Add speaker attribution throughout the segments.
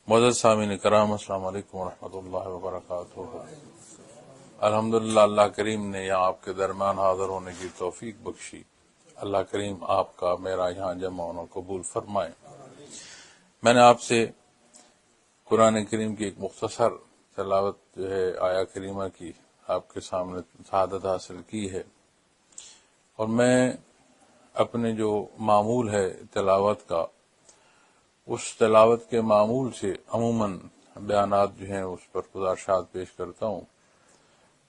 Speaker 1: معزز سامعین کرام، السلام علیکم ورحمۃ اللہ وبرکاتہ۔ الحمدللہ اللہ کریم نے یہاں آپ کے درمیان حاضر ہونے کی توفیق بخشی۔ اللہ کریم آپ کا میرا یہاں جمع ہونا قبول فرمائے۔ میں نے آپ سے قرآن کریم کی ایک مختصر تلاوت جو ہے آیا کریمہ کی آپ کے سامنے سعادت حاصل کی ہے، اور میں اپنے جو معمول ہے تلاوت کا، اس تلاوت کے معمول سے عموماً بیانات جو ہیں اس پر گزارشات پیش کرتا ہوں۔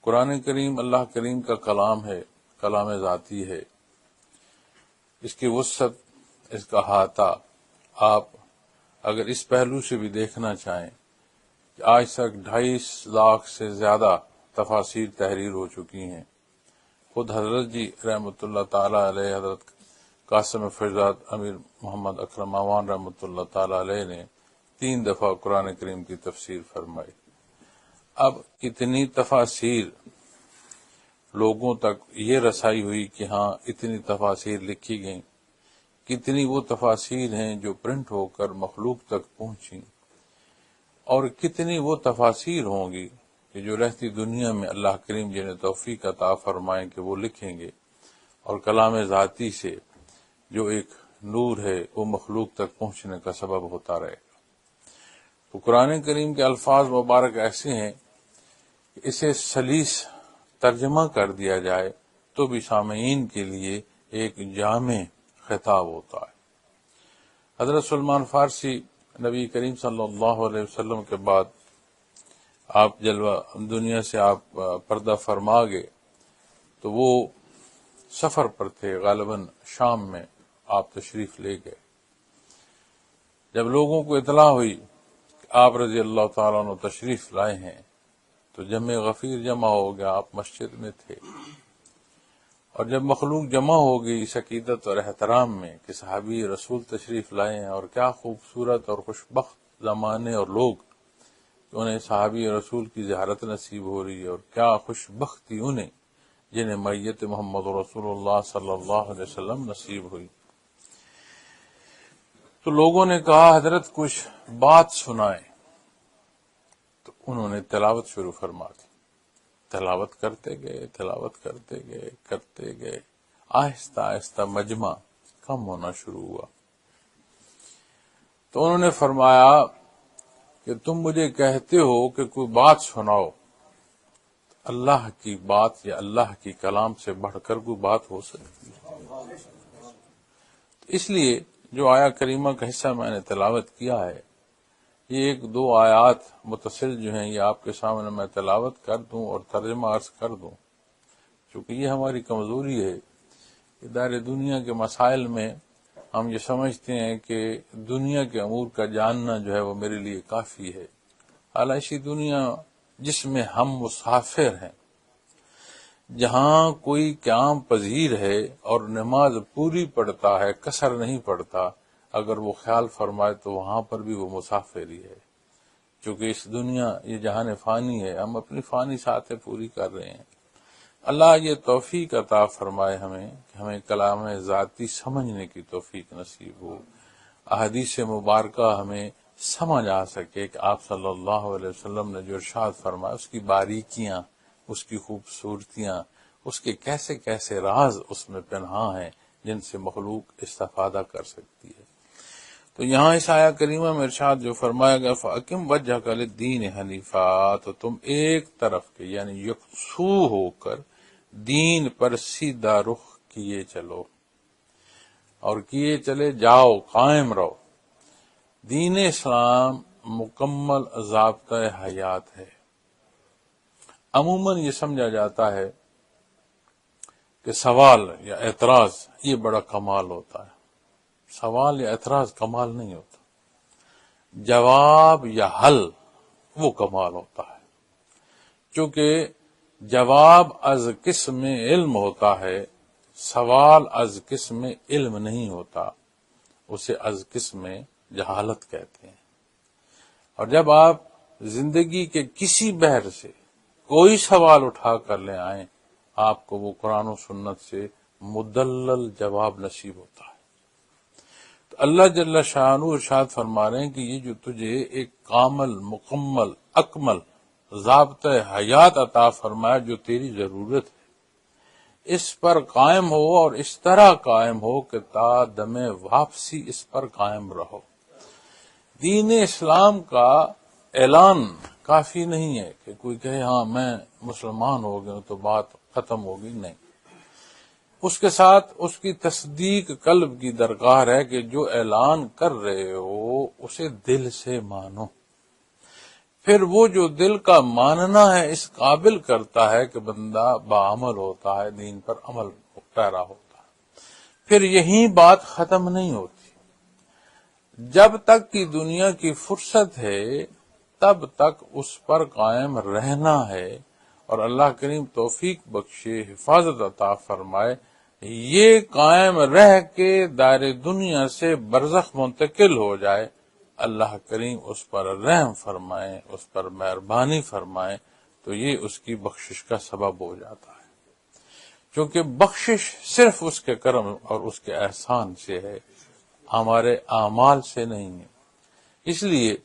Speaker 1: قرآن کریم اللہ کریم کا کلام ہے، کلام ذاتی ہے۔ اس کی وسعت، اس کا احاطہ، آپ اگر اس پہلو سے بھی دیکھنا چاہیں کہ آج تک 2.5 لاکھ سے زیادہ تفاسیر تحریر ہو چکی ہیں۔ خود حضرت جی رحمۃ اللہ تعالی علیہ، حضرت قاسم فیضات امیر محمد اکرم اعوان رحمۃ اللہ تعالی علیہ نے 3 دفعہ قرآن کریم کی تفسیر فرمائی۔ اب اتنی تفاسیر لوگوں تک یہ رسائی ہوئی کہ ہاں اتنی تفاسیر لکھی گئیں، کتنی وہ تفاسیر ہیں جو پرنٹ ہو کر مخلوق تک پہنچیں، اور کتنی وہ تفاسیر ہوں گی کہ جو رہتی دنیا میں اللہ کریم جنہیں توفیق عطا فرمائیں کہ وہ لکھیں گے، اور کلام ذاتی سے جو ایک نور ہے وہ مخلوق تک پہنچنے کا سبب ہوتا رہے گا۔ تو قرآن کریم کے الفاظ مبارک ایسے ہیں کہ اسے سلیس ترجمہ کر دیا جائے تو بھی سامعین کے لیے ایک جامع خطاب ہوتا ہے۔ حضرت سلمان فارسی نبی کریم صلی اللہ علیہ وسلم کے بعد آپ جلوہ دنیا سے آپ پردہ فرما گئے تو وہ سفر پر تھے، غالباً شام میں آپ تشریف لے گئے۔ جب لوگوں کو اطلاع ہوئی کہ آپ رضی اللہ تعالیٰ عنہ تشریف لائے ہیں تو جمع غفیر جمع ہو گیا، آپ مسجد میں تھے، اور جب مخلوق جمع ہو گئی اس عقیدت اور احترام میں کہ صحابی رسول تشریف لائے ہیں، اور کیا خوبصورت اور خوشبخت زمانے اور لوگ کہ انہیں صحابی رسول کی زیارت نصیب ہو رہی ہے، اور کیا خوشبختی انہیں جنہیں میت محمد رسول اللہ صلی اللہ علیہ وسلم نصیب ہوئی۔ تو لوگوں نے کہا حضرت کچھ بات سنائیں، تو انہوں نے تلاوت شروع فرما دی۔ تلاوت کرتے گئے، آہستہ آہستہ مجمع کم ہونا شروع ہوا۔ تو انہوں نے فرمایا کہ تم مجھے کہتے ہو کہ کوئی بات سناؤ، اللہ کی بات یا اللہ کی کلام سے بڑھ کر کوئی بات ہو سکتی ہے؟ اس لیے جو آیا کریمہ کا حصہ میں نے تلاوت کیا ہے، یہ 1-2 آیات متصل جو ہیں یہ آپ کے سامنے میں تلاوت کر دوں اور ترجمہ عرض کر دوں، چونکہ یہ ہماری کمزوری ہے کہ دار دنیا کے مسائل میں ہم یہ سمجھتے ہیں کہ دنیا کے امور کا جاننا جو ہے وہ میرے لیے کافی ہے۔ حالانکہ دنیا جس میں ہم مسافر ہیں، جہاں کوئی قیام پذیر ہے اور نماز پوری پڑھتا ہے، کسر نہیں پڑھتا، اگر وہ خیال فرمائے تو وہاں پر بھی وہ مسافر ہی ہے، چونکہ اس دنیا یہ جہان فانی ہے، ہم اپنی فانی ساتھ پوری کر رہے ہیں۔ اللہ یہ توفیق عطا فرمائے ہمیں کہ ہمیں کلام ذاتی سمجھنے کی توفیق نصیب ہو، احادیث مبارکہ ہمیں سمجھ آ سکے کہ آپ صلی اللہ علیہ وسلم نے جو ارشاد فرمایا اس کی باریکیاں، اس کی خوبصورتیاں، اس کے کیسے کیسے راز اس میں پنہاں ہیں جن سے مخلوق استفادہ کر سکتی ہے۔ تو یہاں اس آیہ کریمہ میں ارشاد جو فرمایا گیا فَأَقِمْ وَجْهَكَ لِلدِّينِ حَنِيفًا، تو تم ایک طرف کے یعنی یکسو ہو کر دین پر سیدھا رخ کیے چلو، اور کیے چلے جاؤ، قائم رہو۔ دین اسلام مکمل ضابطۂ حیات ہے۔ عموماً یہ سمجھا جاتا ہے کہ سوال یا اعتراض یہ بڑا کمال ہوتا ہے۔ سوال یا اعتراض کمال نہیں ہوتا، جواب یا حل وہ کمال ہوتا ہے، چونکہ جواب از قسم علم ہوتا ہے، سوال از قسم علم نہیں ہوتا، اسے از قسم جہالت کہتے ہیں۔ اور جب آپ زندگی کے کسی بحر سے کوئی سوال اٹھا کر لے آئیں، آپ کو وہ قرآن و سنت سے مدلل جواب نصیب ہوتا ہے۔ تو اللہ جل شانہ ارشاد فرما رہے ہیں کہ یہ جو تجھے ایک کامل مکمل اکمل ضابطۂ حیات عطا فرمایا جو تیری ضرورت ہے، اس پر قائم ہو اور اس طرح قائم ہو کہ تا دم واپسی اس پر قائم رہو۔ دین اسلام کا اعلان کافی نہیں ہے کہ کوئی کہے ہاں میں مسلمان ہو گیا تو بات ختم ہوگی، نہیں، اس کے ساتھ اس کی تصدیق قلب کی درکار ہے کہ جو اعلان کر رہے ہو اسے دل سے مانو، پھر وہ جو دل کا ماننا ہے اس قابل کرتا ہے کہ بندہ بعمل ہوتا ہے، دین پر عمل پیرا ہوتا ہے، پھر یہی بات ختم نہیں ہوتی۔ جب تک کی دنیا کی فرصت ہے تب تک اس پر قائم رہنا ہے، اور اللہ کریم توفیق بخشے، حفاظت عطا فرمائے، یہ قائم رہ کے دار دنیا سے برزخ منتقل ہو جائے، اللہ کریم اس پر رحم فرمائے، اس پر مہربانی فرمائے، تو یہ اس کی بخشش کا سبب ہو جاتا ہے، کیونکہ بخشش صرف اس کے کرم اور اس کے احسان سے ہے، ہمارے اعمال سے نہیں ہے۔ اس لیے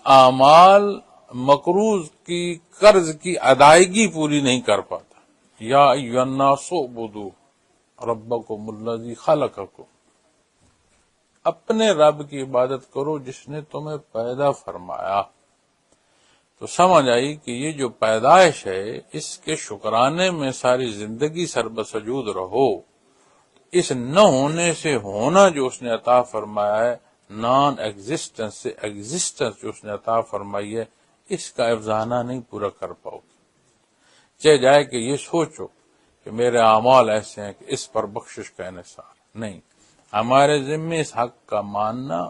Speaker 1: اعمال مقروض کی قرض کی ادائیگی پوری نہیں کر پاتا۔ یا ایھا الناس اعبدوا ربکم الذی خلقکم، اپنے رب کی عبادت کرو جس نے تمہیں پیدا فرمایا۔ تو سمجھ آئی کہ یہ جو پیدائش ہے اس کے شکرانے میں ساری زندگی سربسجود رہو، اس نہ ہونے سے ہونا جو اس نے عطا فرمایا ہے، نان ایگزسٹنس سے ایگزسٹنس جو اس نے عطا فرمائی ہے، اس کا افزانہ نہیں پورا کر پاؤ گے، چاہے جائے کہ یہ سوچو کہ میرے اعمال ایسے ہیں کہ اس پر بخشش کا انحصار نہیں۔ ہمارے ذمے اس حق کا ماننا،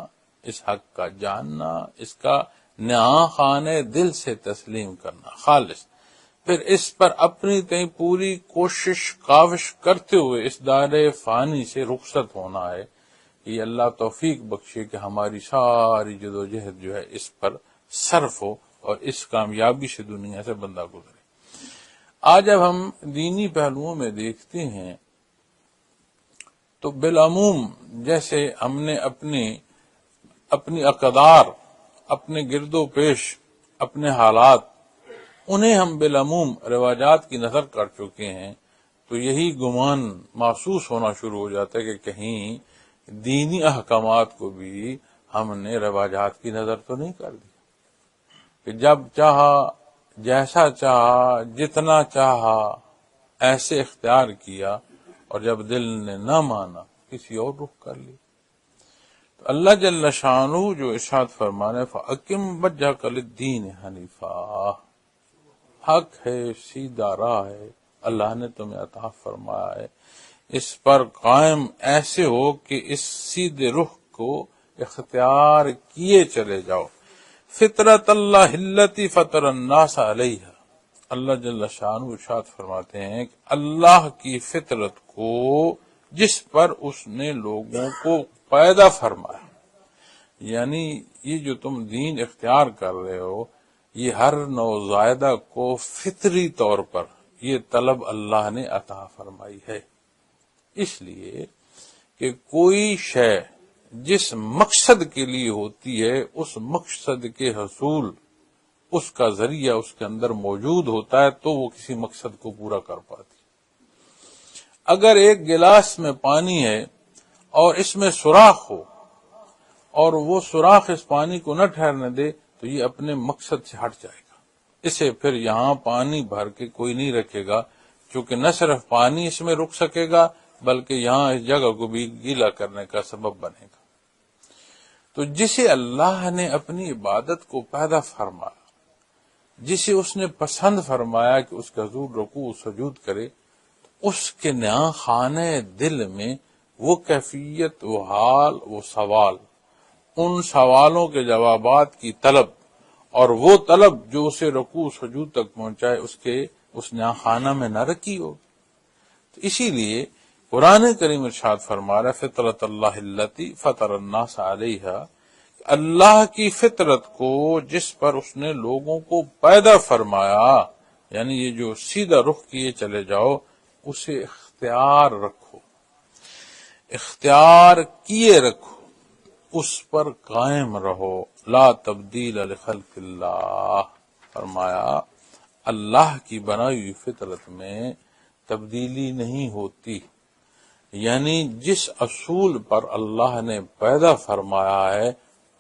Speaker 1: اس حق کا جاننا، اس کا نہاں خانے دل سے تسلیم کرنا خالص، پھر اس پر اپنی تئیں پوری کوشش کاوش کرتے ہوئے اس دار فانی سے رخصت ہونا ہے۔ یہ اللہ توفیق بخشے کہ ہماری ساری جدوجہد جو ہے اس پر صرف ہو اور اس کامیابی سے دنیا سے بندہ گزرے۔ آج جب ہم دینی پہلوؤں میں دیکھتے ہیں تو بالعموم جیسے ہم نے اپنی اقدار، اپنے گرد و پیش، اپنے حالات، انہیں ہم بالعموم رواجات کی نظر کر چکے ہیں، تو یہی گمان محسوس ہونا شروع ہو جاتا ہے کہ کہیں دینی احکامات کو بھی ہم نے رواجات کی نظر تو نہیں کر دی، کہ جب چاہا، جیسا چاہا، جتنا چاہا ایسے اختیار کیا، اور جب دل نے نہ مانا کسی اور رخ کر لی۔ تو اللہ جل شانہ جو ارشاد فرمانے فَأَقِمْ وَجْهَكَ لِلدِّينِ حَنِيفًا، حق ہے، سیدھا راہ ہے، اللہ نے تمہیں عطا فرمایا ہے، اس پر قائم ایسے ہو کہ اس سیدھے رخ کو اختیار کیے چلے جاؤ۔ فطرت اللہ التی فطر الناس علیہا، اللہ جل شانہ ارشاد فرماتے ہیں کہ اللہ کی فطرت کو جس پر اس نے لوگوں کو پیدا فرمایا، یعنی یہ جو تم دین اختیار کر رہے ہو، یہ ہر نوزائیدہ کو فطری طور پر یہ طلب اللہ نے عطا فرمائی ہے، اس لیے کہ کوئی شے جس مقصد کے لیے ہوتی ہے اس مقصد کے حصول اس کا ذریعہ اس کے اندر موجود ہوتا ہے تو وہ کسی مقصد کو پورا کر پاتی۔ اگر ایک گلاس میں پانی ہے اور اس میں سوراخ ہو اور وہ سوراخ اس پانی کو نہ ٹھہرنے دے تو یہ اپنے مقصد سے ہٹ جائے گا، اسے پھر یہاں پانی بھر کے کوئی نہیں رکھے گا، کیونکہ نہ صرف پانی اس میں رک سکے گا بلکہ یہاں اس جگہ کو بھی گیلا کرنے کا سبب بنے گا۔ تو جسے اللہ نے اپنی عبادت کو پیدا فرمایا، جسے اس نے پسند فرمایا کہ اس کا حضور رکوع سجود کرے، اس کے نہاں خانے دل میں وہ کیفیت، وہ حال، وہ سوال، ان سوالوں کے جوابات کی طلب، اور وہ طلب جو اسے رکوع سجود تک پہنچائے اس نہاں خانہ میں نہ رکھی ہوگی۔ تو اسی لیے قرآن کریم ارشاد فرما رہا ہے فطرت اللہ التی فطر الناس علیہا، اللہ کی فطرت کو جس پر اس نے لوگوں کو پیدا فرمایا، یعنی یہ جو سیدھا رخ کیے چلے جاؤ، اسے اختیار رکھو، اختیار کیے رکھو، اس پر قائم رہو، لا تبدیل لخلق اللہ، فرمایا اللہ کی بنائی ہوئی فطرت میں تبدیلی نہیں ہوتی، یعنی جس اصول پر اللہ نے پیدا فرمایا ہے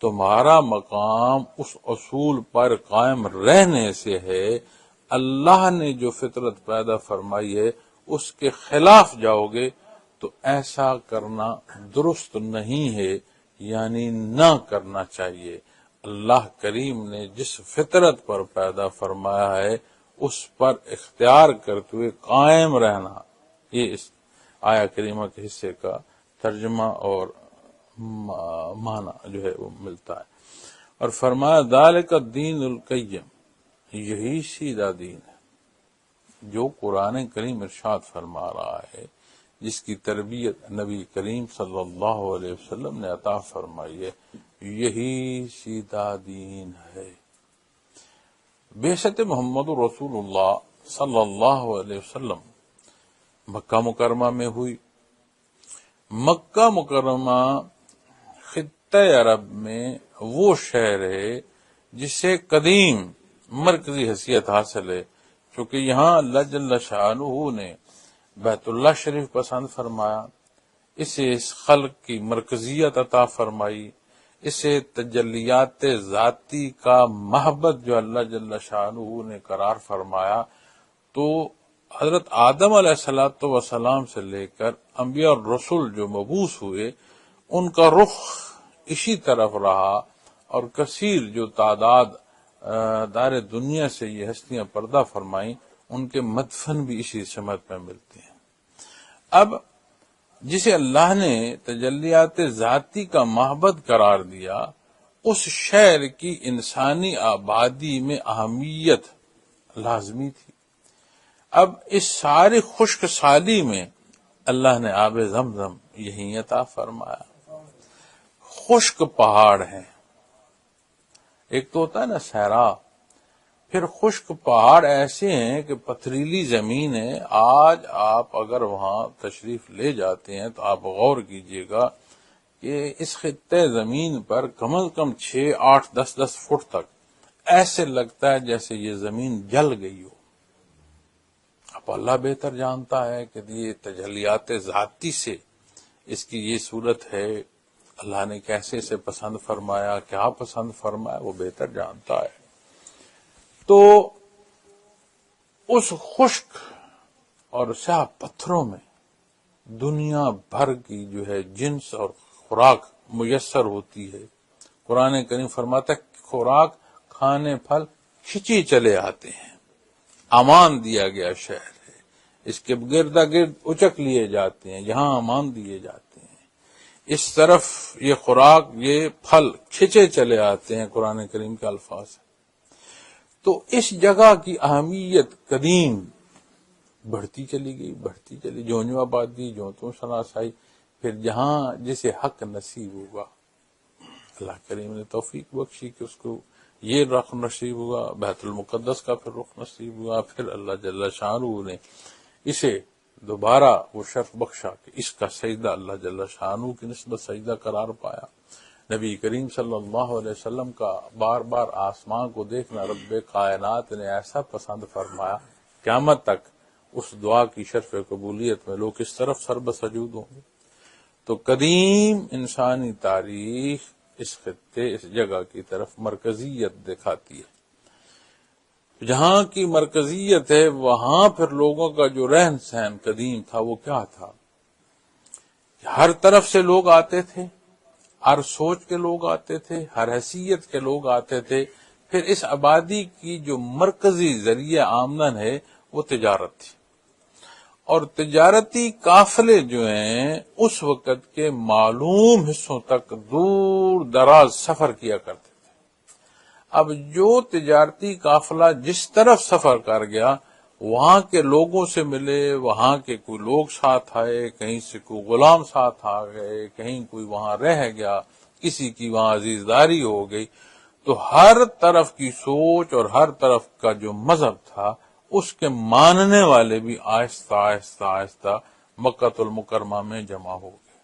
Speaker 1: تمہارا مقام اس اصول پر قائم رہنے سے ہے۔ اللہ نے جو فطرت پیدا فرمائی ہے اس کے خلاف جاؤ گے تو ایسا کرنا درست نہیں ہے، یعنی نہ کرنا چاہیے۔ اللہ کریم نے جس فطرت پر پیدا فرمایا ہے اس پر اختیار کرتے ہوئے قائم رہنا، یہ اس آیا کریمہ کے حصے کا ترجمہ اور معنی جو ہے وہ ملتا ہے۔ اور فرمایا ذالک الدین القیم، یہی سیدھا دین ہے جو قرآن کریم ارشاد فرما رہا ہے، جس کی تربیت نبی کریم صلی اللہ علیہ وسلم نے عطا فرمائی ہے، یہی سیدھا دین ہے۔ بعثت محمد رسول اللہ صلی اللہ علیہ وسلم مکہ مکرمہ میں ہوئی۔ مکہ مکرمہ خطہ عرب میں وہ شہر ہے جسے قدیم مرکزی حیثیت حاصل ہے، چونکہ یہاں اللہ جل شانہ نے بیت اللہ شریف پسند فرمایا، اسے اس خلق کی مرکزیت عطا فرمائی، اسے تجلیات ذاتی کا محبت جو اللہ جل شانہ نے قرار فرمایا، تو حضرت آدم علیہ الصلوۃ والسلام سے لے کر انبیاء اور رسول جو مبعوث ہوئے ان کا رخ اسی طرف رہا، اور کثیر جو تعداد دار دنیا سے یہ ہستیاں پردہ فرمائیں ان کے مدفن بھی اسی سمت میں ملتے ہیں۔ اب جسے اللہ نے تجلیات ذاتی کا محبت قرار دیا، اس شہر کی انسانی آبادی میں اہمیت لازمی تھی۔ اب اس ساری خشک سالی میں اللہ نے آب زمزم یہی عطا فرمایا۔ خشک پہاڑ ہیں، ایک تو ہوتا ہے نا صحرا، پھر خشک پہاڑ ایسے ہیں کہ پتھریلی زمین ہے۔ آج آپ اگر وہاں تشریف لے جاتے ہیں تو آپ غور کیجئے گا کہ اس خطے زمین پر کم از کم 6، 8، 10 فٹ تک ایسے لگتا ہے جیسے یہ زمین جل گئی ہو۔ اب اللہ بہتر جانتا ہے کہ یہ تجلیات ذاتی سے اس کی یہ صورت ہے، اللہ نے کیسے اسے پسند فرمایا، کیا پسند فرمایا، وہ بہتر جانتا ہے۔ تو اس خشک اور سیاہ پتھروں میں دنیا بھر کی جو ہے جنس اور خوراک میسر ہوتی ہے۔ قرآن کریم فرماتا ہے خوراک کھانے پھل کھچی چلے آتے ہیں، امان دیا گیا شہر ہے، اس کے گردا گرد اچک لیے جاتے ہیں، یہاں امان دیے جاتے ہیں، اس طرف یہ خوراک یہ پھل کھچے چلے آتے ہیں، قرآن کریم کے الفاظ ہیں۔ تو اس جگہ کی اہمیت قدیم بڑھتی چلی گئی، جوں آبادی جوں شناسائی، پھر جہاں جسے حق نصیب ہوگا، اللہ کریم نے توفیق بخشی کہ اس کو یہ رخ نصیب ہوا، بیت المقدس کا پھر رخ نصیب ہوا، پھر اللہ جل شانہ نے اسے دوبارہ وہ شرف بخشا کہ اس کا سجدہ اللہ جل شانہ کی نسبت سجدہ قرار پایا۔ نبی کریم صلی اللہ علیہ وسلم کا بار بار آسمان کو دیکھنا رب کائنات نے ایسا پسند فرمایا، قیامت تک اس دعا کی شرف قبولیت میں لوگ اس طرف سرب سجود ہوں گے۔ تو قدیم انسانی تاریخ اس خطے اس جگہ کی طرف مرکزیت دکھاتی ہے۔ جہاں کی مرکزیت ہے وہاں پھر لوگوں کا جو رہن سہن قدیم تھا وہ کیا تھا؟ ہر طرف سے لوگ آتے تھے، ہر سوچ کے لوگ آتے تھے، ہر حیثیت کے لوگ آتے تھے۔ پھر اس آبادی کی جو مرکزی ذریعہ آمدن ہے وہ تجارت تھی، اور تجارتی قافلے جو ہیں اس وقت کے معلوم حصوں تک دور دراز سفر کیا کرتے تھے۔ اب جو تجارتی قافلہ جس طرف سفر کر گیا وہاں کے لوگوں سے ملے، وہاں کے کوئی لوگ ساتھ آئے، کہیں سے کوئی غلام ساتھ آ گئے، کہیں کوئی وہاں رہ گیا، کسی کی وہاں عزیزداری ہو گئی، تو ہر طرف کی سوچ اور ہر طرف کا جو مذہب تھا اس کے ماننے والے بھی آہستہ آہستہ آہستہ مکہ المکرمہ میں جمع ہو گئے۔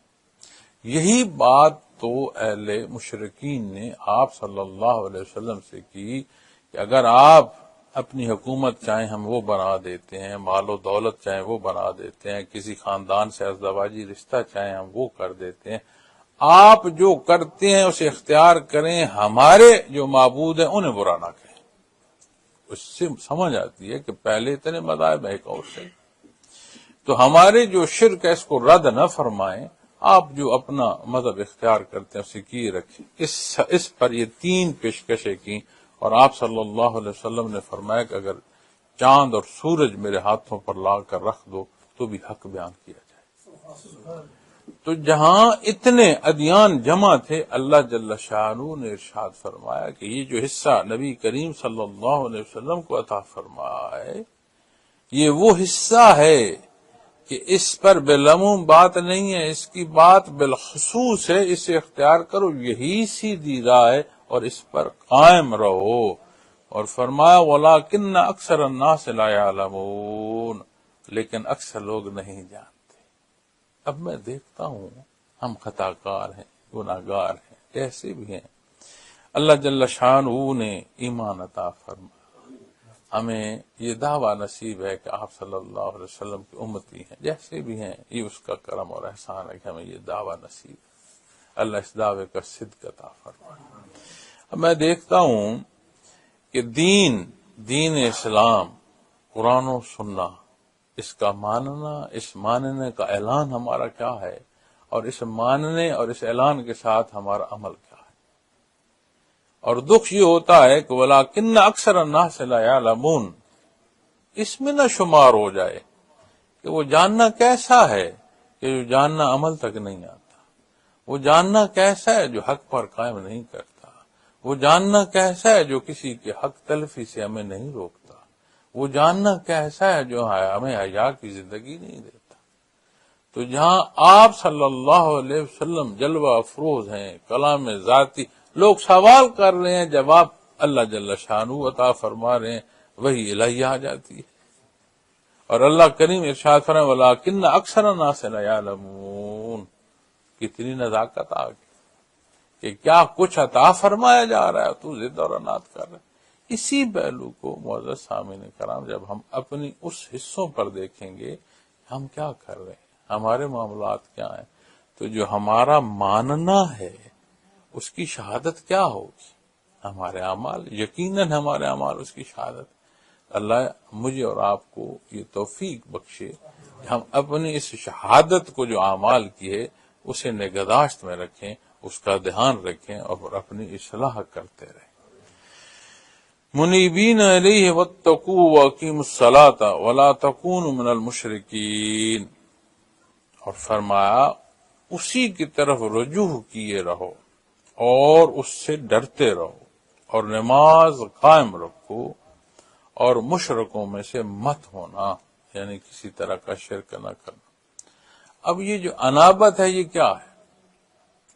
Speaker 1: یہی بات تو اہل مشرکین نے آپ صلی اللہ علیہ وسلم سے کی کہ اگر آپ اپنی حکومت چاہیں ہم وہ بنا دیتے ہیں، مال و دولت چاہیں وہ بنا دیتے ہیں، کسی خاندان سے ازدواجی رشتہ چاہیں ہم وہ کر دیتے ہیں، آپ جو کرتے ہیں اسے اختیار کریں، ہمارے جو معبود ہیں انہیں برا نہ کہیں۔ اس سے سمجھ آتی ہے کہ پہلے اتنے مذاہب ایک اور سے، تو ہمارے جو شرک ہے اس کو رد نہ فرمائیں، آپ جو اپنا مذہب اختیار کرتے ہیں اسے کیے رکھیں۔ اس پر یہ 3 پیشکشیں کی، اور آپ صلی اللہ علیہ وسلم نے فرمایا کہ اگر چاند اور سورج میرے ہاتھوں پر لا کر رکھ دو تو بھی حق بیان کیا جائے۔ تو جہاں اتنے ادیان جمع تھے، اللہ جل شانہ نے ارشاد فرمایا کہ یہ جو حصہ نبی کریم صلی اللہ علیہ وسلم کو عطا فرمایا ہے، یہ وہ حصہ ہے کہ اس پر بالعموم بات نہیں ہے، اس کی بات بالخصوص ہے، اسے اختیار کرو، یہی سیدھی راہ ہے اور اس پر قائم رہو۔ اور فرمایا وَلَٰكِنَّ أَكْثَرَ النَّاسِ لَا يَعْلَمُونَ، لیکن اکثر لوگ نہیں جانتے۔ اب میں دیکھتا ہوں ہم خطا کار ہیں، گناہ گار ہیں، ایسے بھی ہیں۔ اللہ جل شانہ نے ایمان عطا فرمایا، ہمیں یہ دعویٰ نصیب ہے کہ آپ صلی اللہ علیہ وسلم کی امتی ہیں، جیسے بھی ہیں، یہ اس کا کرم اور احسان ہے کہ ہمیں یہ دعویٰ نصیب ہے۔ اللہ اس دعوے کا صدق عطا فرمائے۔ اب میں دیکھتا ہوں کہ دین اسلام، قرآن و سنہ، اس کا ماننا، اس ماننے کا اعلان ہمارا کیا ہے، اور اس ماننے اور اس اعلان کے ساتھ ہمارا عمل کیا ہے۔ اور دکھ یہ ہوتا ہے کہ وَلَٰكِنَّ أَكْثَرَ النَّاسِ لَا يَعْلَمُونَ، اس میں نہ شمار ہو جائے کہ وہ جاننا کیسا ہے کہ جو جاننا عمل تک نہیں آتا، وہ جاننا کیسا ہے جو حق پر قائم نہیں کرتا، وہ جاننا کیسا ہے جو کسی کے حق تلفی سے ہمیں نہیں روکتا، وہ جاننا کیسا ہے جو ہمیں حیا کی زندگی نہیں دیتا۔ تو جہاں آپ صلی اللہ علیہ وسلم جلوہ افروز ہیں، کلام ذاتی، لوگ سوال کر رہے ہیں، جواب اللہ جل شانہ عطا فرما رہے ہیں، وہی الہی آ جاتی ہے۔ اور اللہ کریم ارشاد فرمائے وَلَٰكِنَّ أَكْثَرَ النَّاسِ لَا يَعْلَمُونَ، کتنی نزاکت آ گئی کہ کیا کچھ عطا فرمایا جا رہا ہے تو ضد اور عناد کر رہے ہیں۔ اسی پہلو کو معزز سامعین کرام جب ہم اپنی اس حصوں پر دیکھیں گے ہم کیا کر رہے ہیں، ہمارے معاملات کیا ہیں، تو جو ہمارا ماننا ہے اس کی شہادت کیا ہوگی، ہمارے اعمال، یقیناً ہمارے اعمال اس کی شہادت۔ اللہ مجھے اور آپ کو یہ توفیق بخشے کہ ہم اپنی اس شہادت کو جو اعمال کی ہے اسے نگہداشت میں رکھیں، اس کا دھیان رکھیں اور اپنی اصلاح کرتے رہیں۔ منیبین الیہ واتقوا واقیموا الصلاۃ ولا تکونوا من المشرکین، اور فرمایا اسی کی طرف رجوع کیے رہو اور اس سے ڈرتے رہو اور نماز قائم رکھو اور مشرکوں میں سے مت ہونا، یعنی کسی طرح کا شرک نہ کرنا۔ اب یہ جو انابت ہے یہ کیا ہے؟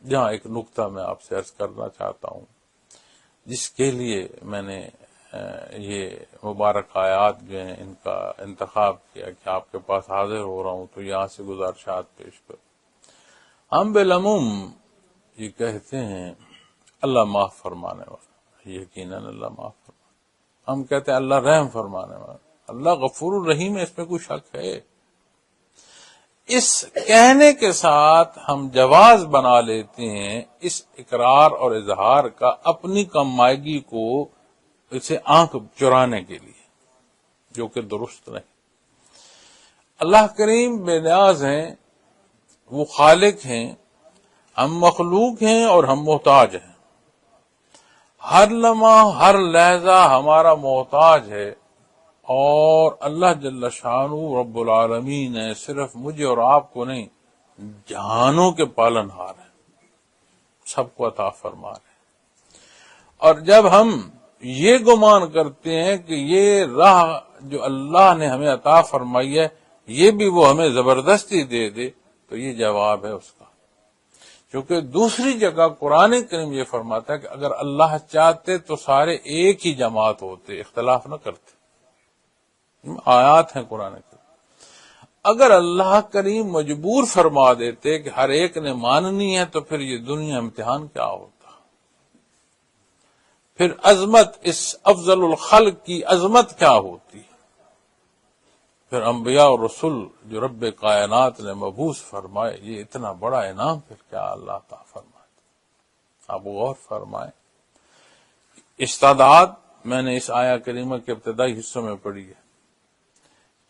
Speaker 1: جہاں ایک نقطہ میں آپ سے عرض کرنا چاہتا ہوں، جس کے لیے میں نے یہ مبارک آیات جو ہیں ان کا انتخاب کیا کہ آپ کے پاس حاضر ہو رہا ہوں تو یہاں سے گزارشات پیش کروں۔ ہم بالعموم یہ کہتے ہیں اللہ معاف فرمانے والا، یقیناً اللہ معاف فرمانے، ہم کہتے ہیں اللہ رحم فرمانے والا، اللہ غفور الرحیم ہے، اس میں کوئی شک ہے؟ اس کہنے کے ساتھ ہم جواز بنا لیتے ہیں اس اقرار اور اظہار کا اپنی کم مائگی کو اسے آنکھ چرانے کے لیے، جو کہ درست نہیں۔ اللہ کریم بے نیاز ہیں، وہ خالق ہیں، ہم مخلوق ہیں اور ہم محتاج ہیں۔ ہر لمحہ ہر لحظہ ہمارا محتاج ہے، اور اللہ جل شانہ رب العالمین ہے، صرف مجھے اور آپ کو نہیں، جہانوں کے پالن ہار ہیں، سب کو عطا فرما رہے ہیں۔ اور جب ہم یہ گمان کرتے ہیں کہ یہ راہ جو اللہ نے ہمیں عطا فرمائی ہے یہ بھی وہ ہمیں زبردستی دے دے، تو یہ جواب ہے اس کا۔ کیونکہ دوسری جگہ قرآن کریم یہ فرماتا ہے کہ اگر اللہ چاہتے تو سارے ایک ہی جماعت ہوتے، اختلاف نہ کرتے۔ آیات ہیں قرآن کریم۔ اگر اللہ کریم مجبور فرما دیتے کہ ہر ایک نے ماننی ہے تو پھر یہ دنیا امتحان کیا ہوتا؟ پھر عظمت، اس افضل الخلق کی عظمت کیا ہوتی؟ پھر انبیاء اور رسول جو رب کائنات نے مبعوث فرمائے، یہ اتنا بڑا انعام پھر کیا اللہ تعالیٰ فرمائے؟ آپ غور فرمائیں۔ استعداد میں نے اس آیہ کریمہ کے ابتدائی حصوں میں پڑھی ہے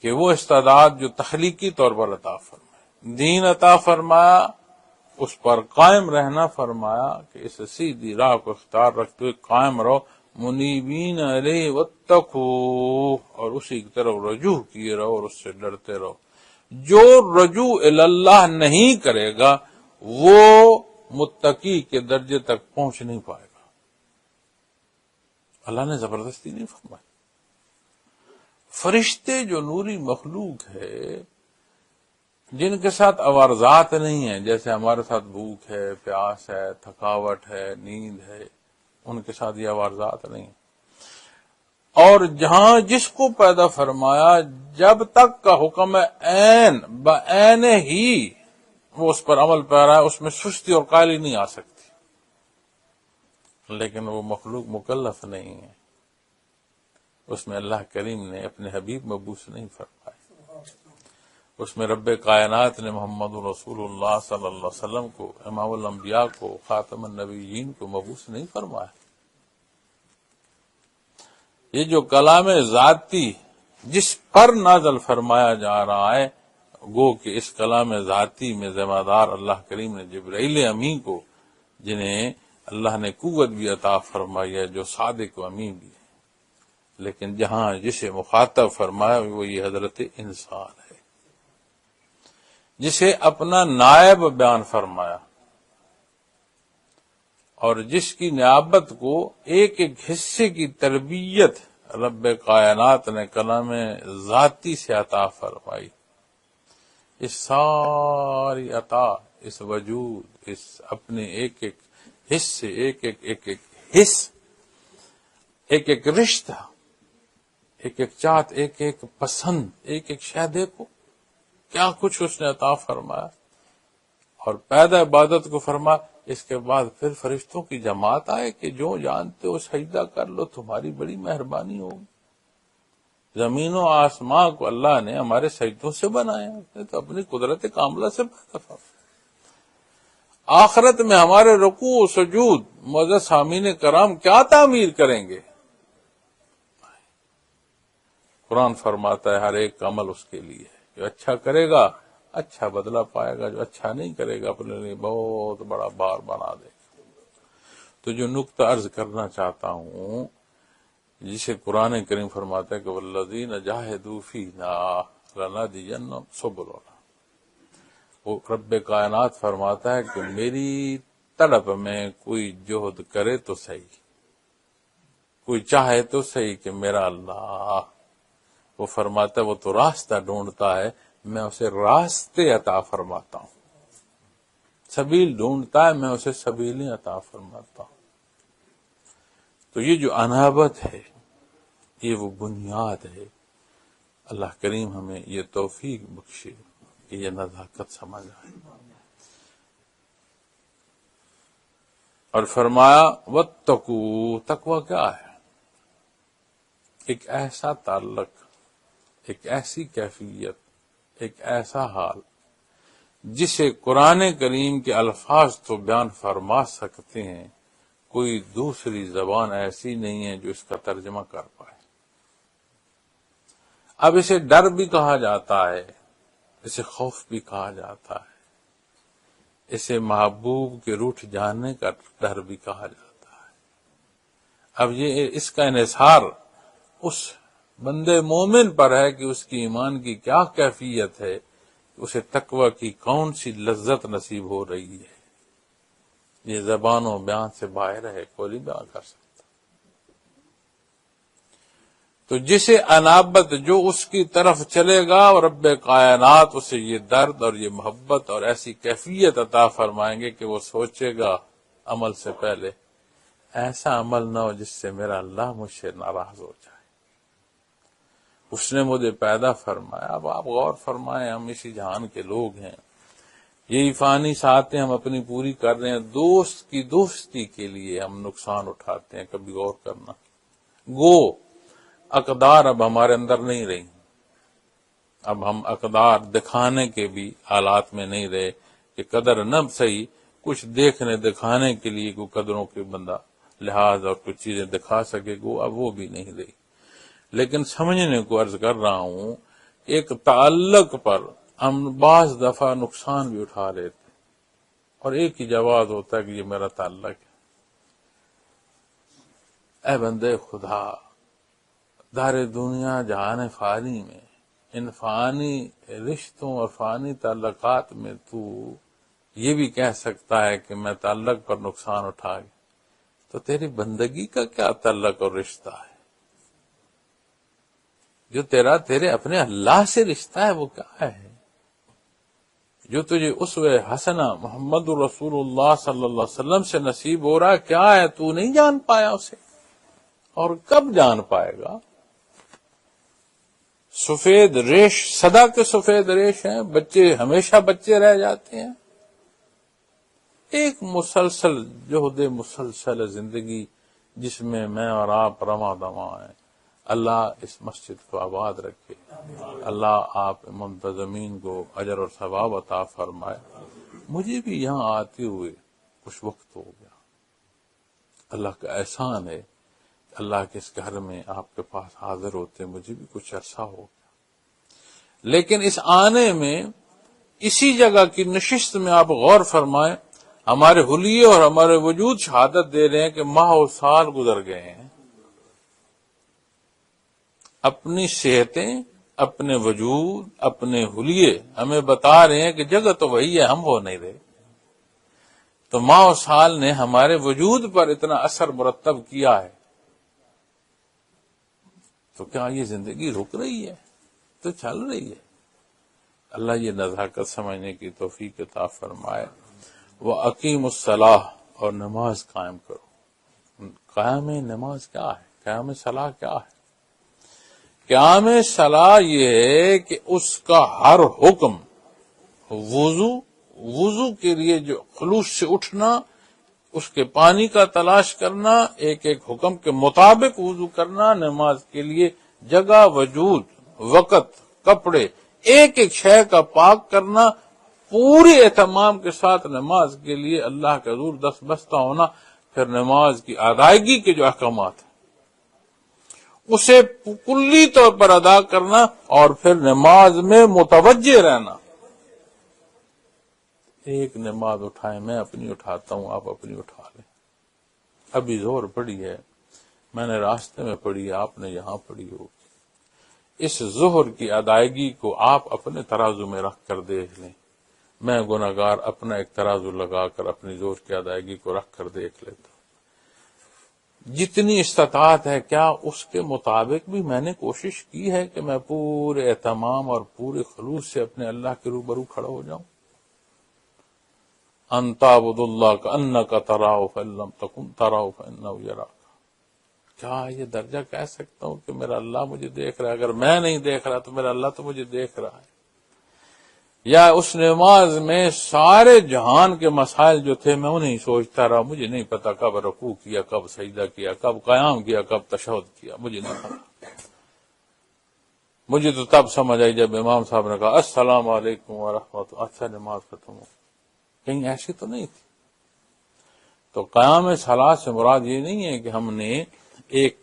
Speaker 1: کہ وہ استعداد جو تخلیقی طور پر عطا فرمائے، دین عطا فرمایا، اس پر قائم رہنا فرمایا کہ اس سیدھی راہ کو اختیار رکھتے ہوئے قائم رہو، منیبین علیہ واتقوا، اور اسی کی طرف رجوع کیے رہو اور اس سے ڈرتے رہو۔ جو رجوع اللہ نہیں کرے گا وہ متقی کے درجے تک پہنچ نہیں پائے گا۔ اللہ نے زبردستی نہیں فرمائی۔ فرشتے جو نوری مخلوق ہے، جن کے ساتھ عوارضات نہیں ہیں، جیسے ہمارے ساتھ بھوک ہے، پیاس ہے، تھکاوٹ ہے، نیند ہے، ان کے ساتھ یہ عوارضات نہیں ہیں۔ اور جہاں جس کو پیدا فرمایا، جب تک کا حکم ہے عین بعین ہی وہ اس پر عمل پیرا ہے، اس میں سستی اور قائلی نہیں آ سکتی۔ لیکن وہ مخلوق مکلف نہیں ہے، اس میں اللہ کریم نے اپنے حبیب مبعوث نہیں فرمائے، اس میں رب کائنات نے محمد رسول اللہ صلی اللہ علیہ وسلم کو، امام الانبیاء کو، خاتم النبیین کو مبعوث نہیں فرمایا۔ یہ جو کلام ذاتی جس پر نازل فرمایا جا رہا ہے، گو کہ اس کلام ذاتی میں ذمہ دار اللہ کریم نے جبرائیل امین کو، جنہیں اللہ نے قوت بھی عطا فرمائی ہے، جو صادق و امین بھی ہے، لیکن جہاں جسے مخاطب فرمایا وہ یہ حضرت انسان ہے، جسے اپنا نائب بیان فرمایا، اور جس کی نیابت کو ایک ایک حصے کی تربیت رب کائنات نے کلام ذاتی سے عطا فرمائی۔ اس ساری عطا، اس وجود، اس اپنے ایک ایک حصے، ایک ایک رشتہ، ایک ایک چاہت، ایک ایک پسند، ایک ایک شے دیکھو کیا کچھ اس نے عطا فرمایا، اور پیدا عبادت کو فرما۔ اس کے بعد پھر فرشتوں کی جماعت آئے کہ جو جانتے ہو سجدہ کر لو، تمہاری بڑی مہربانی ہوگی۔ زمین و آسمان کو اللہ نے ہمارے سجدوں سے بنایا، اس نے تو اپنی قدرت کاملہ سے پیدا فرمایا۔ آخرت میں ہمارے رکوع و سجود معزز سامعین کرام کیا تعمیر کریں گے؟ قرآن فرماتا ہے ہر ایک عمل اس کے لیے ہے، جو اچھا کرے گا اچھا بدلہ پائے گا، جو اچھا نہیں کرے گا اپنے لیے بہت بڑا بار بنا دے گا۔ تو جو نقطہ عرض کرنا چاہتا ہوں، جسے قرآن کریم فرماتا ہے کہ والذین جاہدوا فینا لنہدینہم سبلنا، وہ رب کائنات فرماتا ہے کہ میری طلب میں کوئی جہد کرے تو صحیح، کوئی چاہے تو صحیح کہ میرا اللہ، وہ فرماتا ہے وہ تو راستہ ڈھونڈتا ہے، میں اسے راستے عطا فرماتا ہوں۔ سبیل ڈھونڈتا ہے، میں اسے سبیلیں عطا فرماتا ہوں۔ تو یہ جو انابت ہے، یہ وہ بنیاد ہے۔ اللہ کریم ہمیں یہ توفیق بخشے کہ یہ نزاکت سمجھ آئے۔ اور فرمایا واتقوا، تقوی کیا ہے؟ ایک ایسا تعلق، ایک ایسی کیفیت، ایک ایسا حال جسے قرآن کریم کے الفاظ تو بیان فرما سکتے ہیں، کوئی دوسری زبان ایسی نہیں ہے جو اس کا ترجمہ کر پائے۔ اب اسے ڈر بھی کہا جاتا ہے، اسے خوف بھی کہا جاتا ہے، اسے محبوب کے روٹھ جانے کا ڈر بھی کہا جاتا ہے۔ اب یہ اس کا انحصار اس بندے مومن پر ہے کہ اس کی ایمان کی کیا کیفیت ہے، اسے تقوی کی کون سی لذت نصیب ہو رہی ہے۔ یہ زبان و بیان سے باہر ہے، کوئی نہیں بیان کر سکتا۔ تو جسے انابت، جو اس کی طرف چلے گا، اور رب کائنات اسے یہ درد اور یہ محبت اور ایسی کیفیت عطا فرمائیں گے کہ وہ سوچے گا عمل سے پہلے ایسا عمل نہ ہو جس سے میرا اللہ مجھ سے ناراض ہو جائے۔ اس نے مجھے پیدا فرمایا. اب آپ غور فرمائیں، ہم اسی جہان کے لوگ ہیں، یہی فانی ساتیں ہم اپنی پوری کر رہے ہیں، دوست کی دوستی کے لیے ہم نقصان اٹھاتے ہیں. کبھی غور کرنا. گو اقدار اب ہمارے اندر نہیں رہی، اب ہم اقدار دکھانے کے بھی حالات میں نہیں رہے کہ قدر نہ صحیح کچھ دیکھنے دکھانے کے لیے کوئی قدروں کے بندہ لحاظ اور کچھ چیزیں دکھا سکے گو، اب وہ بھی نہیں رہی. لیکن سمجھنے کو عرض کر رہا ہوں، ایک تعلق پر ہم بعض دفعہ نقصان بھی اٹھا لیتے اور ایک ہی جواز ہوتا ہے کہ یہ میرا تعلق ہے. اے بندے خدا، دار دنیا جہان فانی میں، ان فانی رشتوں اور فانی تعلقات میں تو یہ بھی کہہ سکتا ہے کہ میں تعلق پر نقصان اٹھا گیا، تو تیری بندگی کا کیا تعلق اور رشتہ ہے؟ جو تیرے اپنے اللہ سے رشتہ ہے وہ کیا ہے؟ جو تجھے اسوہ حسنہ محمد رسول اللہ صلی اللہ علیہ وسلم سے نصیب ہو رہا کیا ہے؟ تو نہیں جان پایا اسے، اور کب جان پائے گا؟ سفید ریش سدا کے سفید ریش ہیں، بچے ہمیشہ بچے رہ جاتے ہیں. ایک مسلسل جہد مسلسل زندگی جس میں میں اور آپ رواں دواں ہیں. اللہ اس مسجد کو آباد رکھے، اللہ آپ منتظمین کو اجر اور ثواب عطا فرمائے. مجھے بھی یہاں آتے ہوئے کچھ وقت ہو گیا، اللہ کا احسان ہے، اللہ کے اس گھر میں آپ کے پاس حاضر ہوتے مجھے بھی کچھ عرصہ ہو گیا. لیکن اس آنے میں اسی جگہ کی نشست میں آپ غور فرمائیں، ہمارے حلیے اور ہمارے وجود شہادت دے رہے ہیں کہ ماہ و سال گزر گئے ہیں. اپنی صحتیں، اپنے وجود، اپنے حلیے ہمیں بتا رہے ہیں کہ جگہ تو وہی ہے، ہم وہ نہیں رہے. تو ماہ و سال نے ہمارے وجود پر اتنا اثر مرتب کیا ہے، تو کیا یہ زندگی رک رہی ہے؟ تو چل رہی ہے. اللہ یہ نزاکت سمجھنے کی توفیق عطا فرمائے. وَأَقِیمُوا الصَّلَاةَ، اور نماز قائم کرو. قیام نماز کیا ہے؟ قیام صلاح کیا ہے؟ قیام صلاح یہ ہے کہ اس کا ہر حکم، وضو کے لیے جو خلوص سے اٹھنا، اس کے پانی کا تلاش کرنا، ایک ایک حکم کے مطابق وضو کرنا، نماز کے لیے جگہ، وجود، وقت، کپڑے، ایک ایک شے کا پاک کرنا، پورے اہتمام کے ساتھ نماز کے لیے اللہ کا حضور دست بستہ ہونا. پھر نماز کی ادائیگی کے جو احکامات ہیں اسے کلی طور پر ادا کرنا، اور پھر نماز میں متوجہ رہنا. ایک نماز اٹھائیں، میں اپنی اٹھاتا ہوں، آپ اپنی اٹھا لیں. ابھی زور پڑی ہے، میں نے راستے میں پڑھی، آپ نے یہاں پڑھی ہو. اس ظہر کی ادائیگی کو آپ اپنے ترازو میں رکھ کر دیکھ لیں. میں گناہگار اپنا ایک ترازو لگا کر اپنی ظہر کی ادائیگی کو رکھ کر دیکھ لیتا ہوں. جتنی استطاعت ہے کیا اس کے مطابق بھی میں نے کوشش کی ہے کہ میں پورے اہتمام اور پورے خلوص سے اپنے اللہ کے روبرو کھڑا ہو جاؤں. ان تعبد اللہ کانک تراہ فان لم تکن تراہ فانہ یراک. کیا یہ درجہ کہہ سکتا ہوں کہ میرا اللہ مجھے دیکھ رہا ہے؟ اگر میں نہیں دیکھ رہا تو میرا اللہ تو مجھے دیکھ رہا ہے. یا اس نماز میں سارے جہان کے مسائل جو تھے میں انہیں سوچتا رہا، مجھے نہیں پتا کب رکوع کیا، کب سجدہ کیا، کب قیام کیا، کب تشہد کیا، مجھے نہیں پتا. مجھے تو تب سمجھ آئی جب امام صاحب نے کہا السلام علیکم ورحمۃ اللہ، اچھا نماز ختم ہو. کہیں ایسی تو نہیں تھی. تو قیام صلاح سے مراد یہ نہیں ہے کہ ہم نے ایک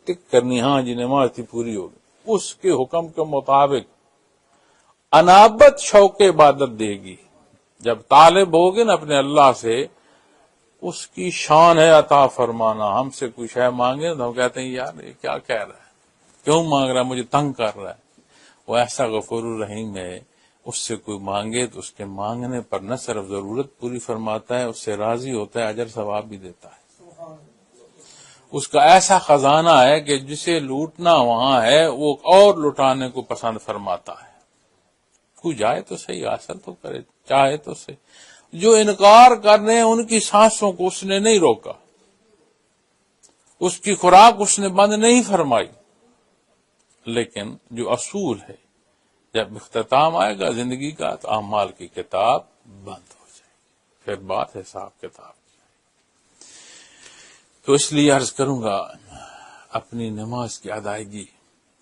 Speaker 1: ٹک کرنی، ہاں جی نماز تھی پوری ہوگی. اس کے حکم کے مطابق انابت شوق عبادت دے گی. جب طالب ہوگے نا اپنے اللہ سے، اس کی شان ہے عطا فرمانا. ہم سے کوئی شے مانگے تو ہم کہتے ہیں یار یہ کیا کہہ رہا ہے، کیوں مانگ رہا ہے، مجھے تنگ کر رہا ہے. وہ ایسا غفور الرحیم ہے، اس سے کوئی مانگے تو اس کے مانگنے پر نہ صرف ضرورت پوری فرماتا ہے، اس سے راضی ہوتا ہے، اجر ثواب بھی دیتا ہے. اس کا ایسا خزانہ ہے کہ جسے لوٹنا وہاں ہے وہ اور لٹانے کو پسند فرماتا ہے. کوئی جائے تو صحیح، حاصل تو کرے، چاہے تو صحیح. جو انکار کر رہے ہیں ان کی سانسوں کو اس نے نہیں روکا، اس کی خوراک اس نے بند نہیں فرمائی. لیکن جو اصول ہے، جب اختتام آئے گا زندگی کا تو اعمال کی کتاب بند ہو جائے گی، پھر بات حساب کتاب کی۔ تو اس لیے عرض کروں گا، اپنی نماز کی ادائیگی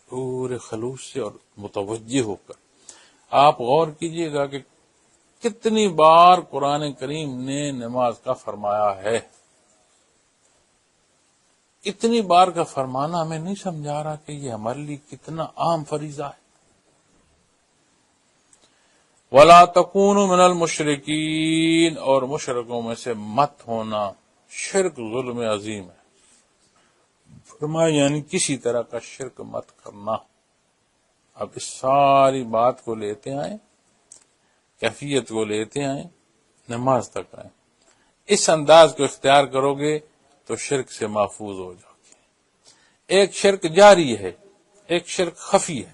Speaker 1: پورے خلوص سے اور متوجہ ہو کر آپ غور کیجئے گا کہ کتنی بار قرآن کریم نے نماز کا فرمایا ہے۔ اتنی بار کا فرمانا ہمیں نہیں سمجھا رہا کہ یہ ہمارے لیے کتنا عام فریضہ ہے۔ وَلَا تَكُونُوا مِنَ الْمُشْرِكِينَ، اور مشرکوں میں سے مت ہونا، شرک ظلم عظیم ہے۔ فرمایا یعنی کسی طرح کا شرک مت کرنا۔ اب اس ساری بات کو لیتے آئیں، کیفیت کو لیتے آئیں، نماز تک آئیں۔ اس انداز کو اختیار کرو گے تو شرک سے محفوظ ہو جاؤ گے۔ ایک شرک جاری ہے، ایک شرک خفی ہے۔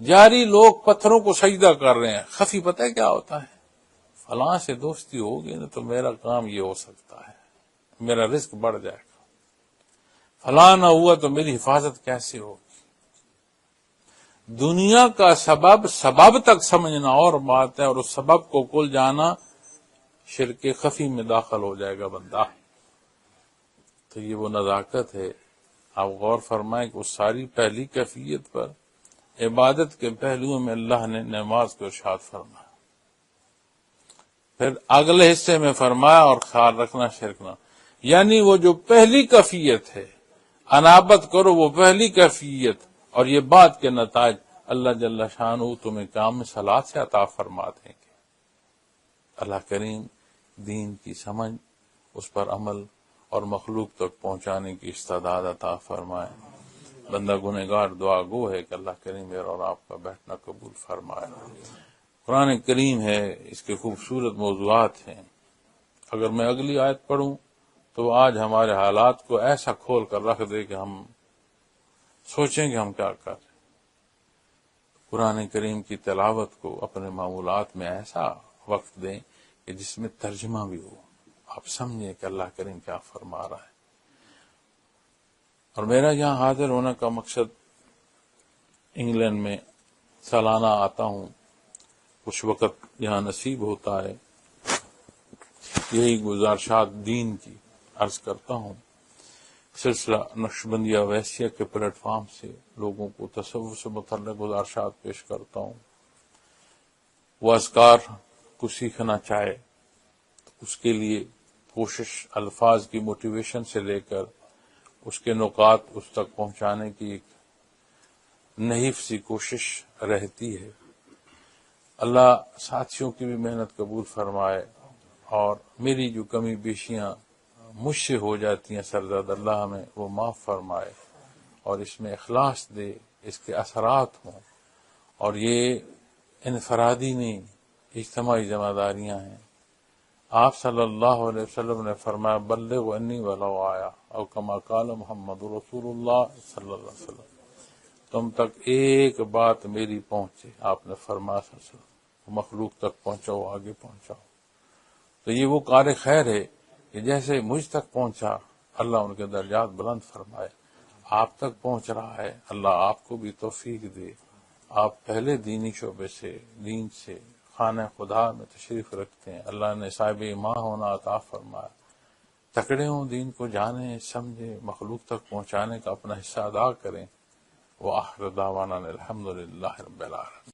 Speaker 1: جاری لوگ پتھروں کو سجدہ کر رہے ہیں، خفی پتہ ہے کیا ہوتا ہے؟ فلاں سے دوستی ہوگی نا تو میرا کام یہ ہو سکتا ہے، میرا رزق بڑھ جائے گا، فلاں نہ ہوا تو میری حفاظت کیسے ہوگی۔ دنیا کا سبب تک سمجھنا اور بات ہے، اور اس سبب کو کل جانا شرک خفی میں داخل ہو جائے گا بندہ۔ تو یہ وہ نزاکت ہے۔ آپ غور فرمائیں کہ اس ساری پہلی کیفیت پر عبادت کے پہلوؤں میں اللہ نے نماز کو ارشاد فرمایا، پھر اگلے حصے میں فرمایا اور خیال رکھنا شرک نہ، یعنی وہ جو پہلی کیفیت ہے، انابت کرو وہ پہلی کیفیت، اور یہ بات کے نتائج اللہ جل شانہ تمہیں کام صلاح سے عطا فرما دیں گے۔ اللہ کریم دین کی سمجھ، اس پر عمل اور مخلوق تک پہنچانے کی استعداد عطا فرمائے۔ بندہ گنہگار دعا گو ہے کہ اللہ کریم میرا اور آپ کا بیٹھنا قبول فرمائے۔ قرآن کریم ہے، اس کے خوبصورت موضوعات ہیں۔ اگر میں اگلی آیت پڑھوں تو آج ہمارے حالات کو ایسا کھول کر رکھ دے کہ ہم سوچیں کہ ہم کیا کر رہے ہیں۔ قرآن کریم کی تلاوت کو اپنے معمولات میں ایسا وقت دیں کہ جس میں ترجمہ بھی ہو، آپ سمجھیں کہ اللہ کریم کیا فرما رہا ہے۔ اور میرا یہاں حاضر ہونے کا مقصد، انگلینڈ میں سالانہ آتا ہوں، کچھ وقت یہاں نصیب ہوتا ہے، یہی گزارشات دین کی عرض کرتا ہوں۔ سلسلہ نقشبندیہ ویسیہ کے پلیٹ فارم سے لوگوں کو تصوف سے متعلق گزارشات پیش کرتا ہوں۔ وہ اذکار کو سیکھنا چاہے تو اس کے لیے کوشش الفاظ کی موٹیویشن سے لے کر اس کے نکات اس تک پہنچانے کی ایک نحیف سی کوشش رہتی ہے۔ اللہ ساتھیوں کی بھی محنت قبول فرمائے، اور میری جو کمی بیشیاں مجھ سے ہو جاتی ہیں سرزد، اللہ ہمیں وہ معاف فرمائے اور اس میں اخلاص دے، اس کے اثرات ہوں، اور یہ انفرادی نہیں، اجتماعی ذمہ داریاں ہیں۔ آپ صلی اللہ علیہ وسلم نے فرمایا بلغ انی ولو آیا، او کما قال محمد رسول اللہ صلی اللہ علیہ وسلم، تم تک ایک بات میری پہنچے، آپ نے فرمایا صلی اللہ علیہ وسلم، مخلوق تک پہنچاؤ، آگے پہنچاؤ۔ تو یہ وہ کار خیر ہے کہ جیسے مجھ تک پہنچا، اللہ ان کے درجات بلند فرمائے۔ آپ تک پہنچ رہا ہے، اللہ آپ کو بھی توفیق دے۔ آپ پہلے دینی شعبے سے، دین سے خانہ خدا میں تشریف رکھتے ہیں، اللہ نے صاحب ایمان ہونا عطا فرمایا۔ تکڑے ہوں، دین کو جانیں، سمجھیں، مخلوق تک پہنچانے کا اپنا حصہ ادا کریں۔ وآخر دعوانا الحمدللہ رب العالمین۔